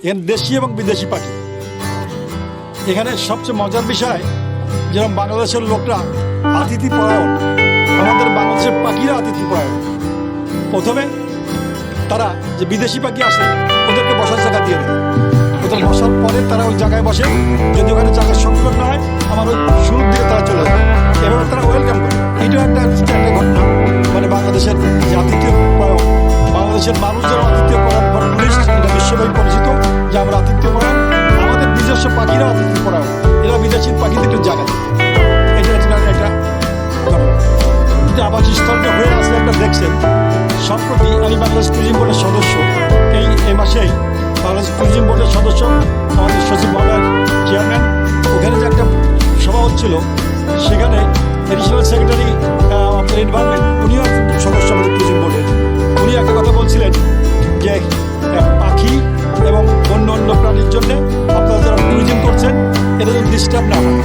এখানে দেশি এবং বিদেশি পাখি। এখানে সবচেয়ে মজার বিষয়, যেরকম বাংলাদেশের লোকরা আতিথি পরায়ণ, আমাদের বাংলাদেশের পাখিরা আতিথি পরায়ণ। প্রথমে তারা যে বিদেশি পাখি আসে ওদেরকে বসার জায়গা দিয়ে দেয়, ওদের বসার পরে তারা ওই জায়গায় বসে, যদি ওখানে জায়গার সংকট না হয় আমার ওই শুরুর দিকে তারা চলে যায়, এভাবে তারা ওয়েলকাম করে। এটাও একটা ঘটনা, মানে বাংলাদেশের যে আতিথ্য পরায়ণ, বাংলাদেশের মানুষ যারা আতিথ্য পরায়ণ টুরিস্ট, এটা বিশ্বব্যাপী পরিচিত যে আমরা আতিথ্য পরায়ণ। আমাদের নিজস্ব পাখিরাও আতিথ্য পরায়ণ, এরা বিদেশি পাখিদের জায়গা দেয়। এটা একটা ঘটনা। আবাসস্থলটা হয়ে আসে একটা দেখছেন। সম্প্রতি আমি বাংলাদেশ ট্যুরিজম বোর্ডের সদস্য, এই মাসেই বাংলাদেশ ট্যুরিজম বোর্ডের সদস্য, আমাদের সচিব মহোদয় চেয়ারম্যান, ওখানে যে একটা সভা হচ্ছিল, সেখানে এডিশনাল সেক্রেটারি এনভায়রনমেন্ট, উনিও সদস্য আমাদের ট্যুরিজম বোর্ডের। উনি একটা কথা বলছিলেন যে পাখি এবং অন্য অন্য প্রাণীর জন্যে আপনারা যারা ট্যুরিজম করছেন এটা যদি ডিস্টার্ব না হয়,